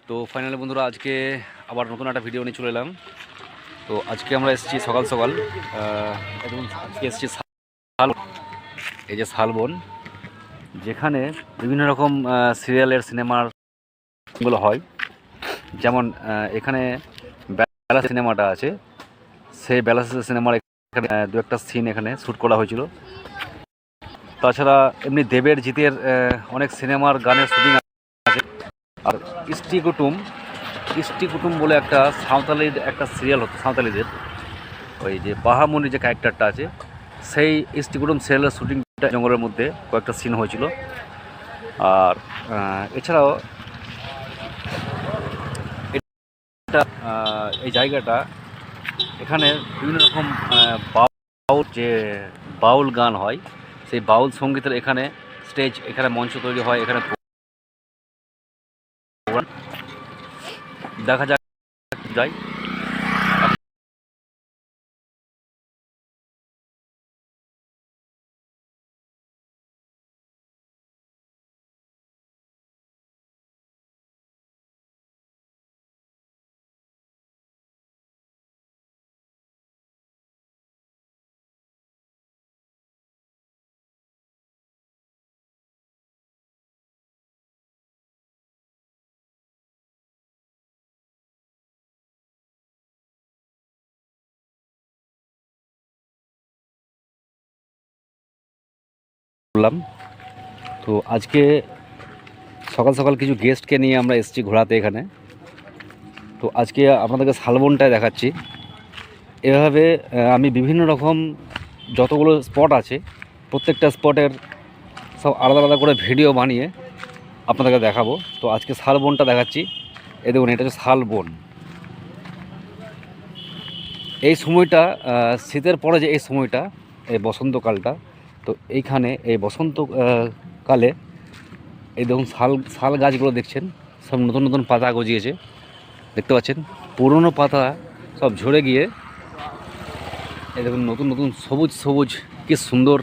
তো ফাইনালি বন্ধুরা আজকে আবার নতুন একটা ভিডিও নিয়ে চলে এলাম। তো আজকে আমরা এসেছি সকাল সকাল একদম আজকে এসেছি শাল, এই যে শালবন, যেখানে বিভিন্ন রকম সিরিয়ালের সিনেমারগুলো হয়। যেমন এখানে বেলা সিনেমাটা আছে, সেই বেলা সিনেমার এখানে দু একটা সিন এখানে শ্যুট করা হয়েছিল। তাছাড়া এমনি দেবের জিতের অনেক সিনেমার গানের শুটিং আছে। আর ইষ্টি কুটুম বলে একটা সাঁওতালির একটা সিরিয়াল হতো, সাঁওতালিদের ওই যে বাহামণি যে ক্যারেক্টারটা আছে, সেই ইষ্টি কুটুম সিরিয়ালের শুটিংটা জঙ্গলের মধ্যে কয়েকটা সিন হয়েছিল। আর এছাড়াও এটা এই জায়গাটা, এখানে বিভিন্ন রকম বাউল যে বাউল গান হয়, সেই বাউল সঙ্গীতের এখানে স্টেজ, এখানে মঞ্চ তৈরি হয়। এখানে দেখা যাক যাই। বললাম তো আজকে সকাল সকাল কিছু গেস্টকে নিয়ে আমরা এসেছি ঘোরাতে এখানে। তো আজকে আপনাদেরকে শালবনটায় দেখাচ্ছি। এভাবে আমি বিভিন্ন রকম যতগুলো স্পট আছে, প্রত্যেকটা স্পটের সব আলাদা আলাদা করে ভিডিও বানিয়ে আপনাদেরকে দেখাবো। তো আজকে শালবনটা দেখাচ্ছি। এই দেখুন, এটা হচ্ছে শালবন। এই সময়টা শীতের পরে যে এই সময়টা, এই বসন্তকালটা, তো এইখানে এই বসন্ত কালে এই দেখুন শাল গাছগুলো দেখছেন, সব নতুন নতুন পাতা গজিয়েছে, দেখতে পাচ্ছেন। পুরনো পাতা সব ঝরে গিয়ে এই দেখুন নতুন নতুন সবুজ সবুজ কি সুন্দর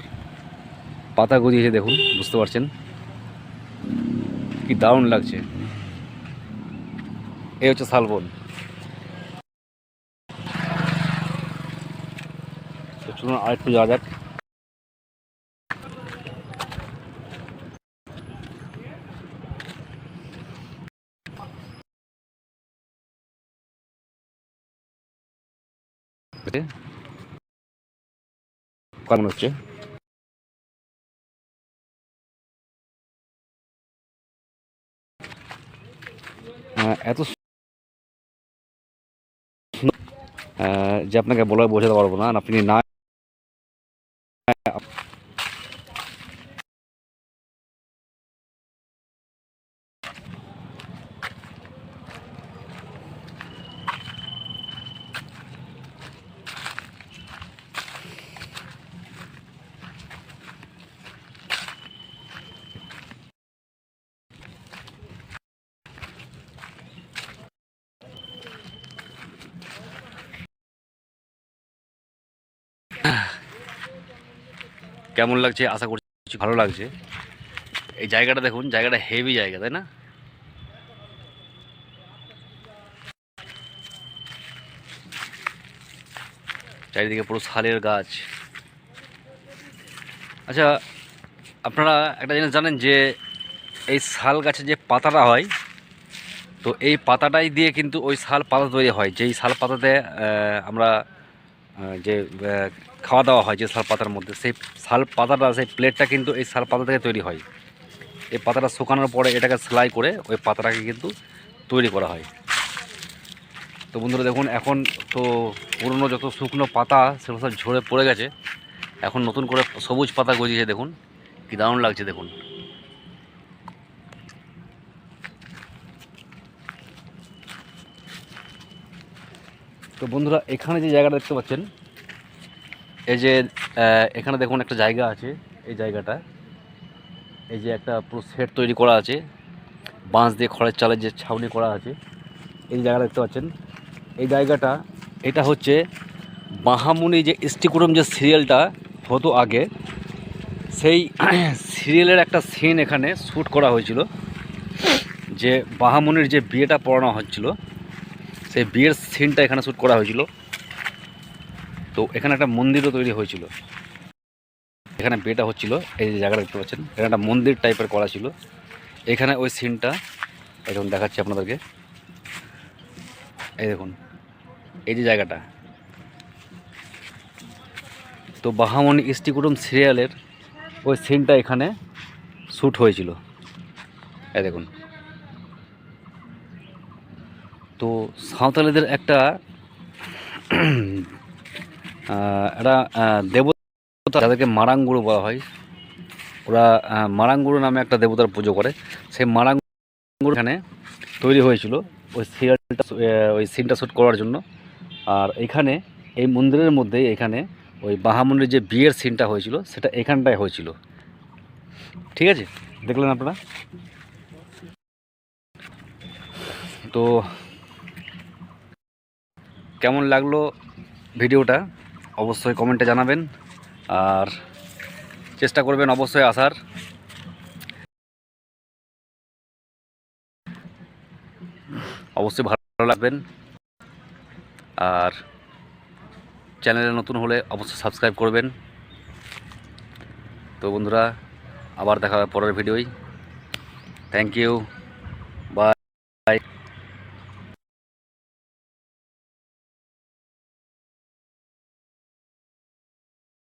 পাতা গজিয়েছে, দেখুন, বুঝতে পারছেন কি দারুণ লাগছে। এই হচ্ছে শালবন। তো চলুন আরেকটু যাওয়া যাক। কেমন হচ্ছে এত যে আপনাকে বলে বোঝাতে পারবো না, আপনি না কেমন লাগছে, আশা করছি ভালো লাগছে। এই জায়গাটা দেখুন, জায়গাটা হেভি জায়গা, তাই না? চারিদিকে পুরো শালের গাছ। আচ্ছা, আপনারা একটা জিনিস জানেন যে এই শাল গাছের যে পাতাটা হয়, তো এই পাতাটাই দিয়ে কিন্তু ওই শাল পাতা তৈরি হয়। যেই শাল পাতাতে আমরা যে খাওয়া দাওয়া হয়, যে শাল পাতার মধ্যে, সেই শাল পাতাটা, সেই প্লেটটা কিন্তু এই শাল পাতা থেকে তৈরি হয়। এই পাতাটা শুকানোর পরে এটাকে সেলাই করে ওই পাতাটাকে কিন্তু তৈরি করা হয়। তো বন্ধুরা দেখুন, এখন তো পুরনো যত শুকনো পাতা সেগুলো সব ঝরে পড়ে গেছে, এখন নতুন করে সবুজ পাতা গজিয়েছে, দেখুন কি দারুণ লাগছে দেখুন। তো বন্ধুরা এখানে যে জায়গাটা দেখতে পাচ্ছেন, এই যে এখানে দেখুন একটা জায়গা আছে। এই জায়গাটা, এই যে একটা পুরো সেট তৈরি করা আছে, বাঁশ দিয়ে খড়ের চালের যে ছাউনি করা আছে, এই জায়গাটা দেখতে পাচ্ছেন। এই জায়গাটা, এটা হচ্ছে বাহামণি যে ইষ্টি কুটুম যে সিরিয়ালটা হতো আগে, সেই সিরিয়ালের একটা সিন এখানে শ্যুট করা হয়েছিল। যে বাহামনির যে বিয়েটা পড়ানো হচ্ছিল সেই বিয়ের সিনটা এখানে শ্যুট করা হয়েছিল। তো এখানে একটা মন্দিরও তৈরি হয়েছিল, এখানে বিয়েটা হচ্ছিল। এই যে জায়গাটা দেখতে পাচ্ছেন, এখানে একটা মন্দির টাইপের করা ছিল। এখানে ওই সিনটা এখন দেখাচ্ছি আপনাদেরকে। এই দেখুন, এই যে জায়গাটা, তো বাহামনি ইষ্টি কুটুম সিরিয়ালের ওই সিনটা এখানে শ্যুট হয়েছিল। এই দেখুন, তো সাঁওতালিদের একটা একটা দেবতা, যাদেরকে মারাঙ্গুরু বলা হয়, ওরা মারাঙ্গুরু নামে একটা দেবতার পুজো করে। সেই মারাঙ্গুরু এখানে তৈরি হয়েছিল ওই সিরিয়ালটা, ওই সিনটা শ্যুট করার জন্য। আর এখানে এই মন্দিরের মধ্যে এখানে ওই বাহামনির যে বিয়ের সিনটা হয়েছিল সেটা এখানটায় হয়েছিল। ঠিক আছে, দেখলেন আপনারা। তো কেমন লাগলো ভিডিওটা অবশ্যই কমেন্টে জানাবেন, আর চেষ্টা করবেন অবশ্যই আসার। অবশ্যই ভালো লাগবেন, আর চ্যানেলে নতুন হলে অবশ্যই সাবস্ক্রাইব করবেন। তো বন্ধুরা, আবার দেখা হবে পরের ভিডিওয়। Thank you, by.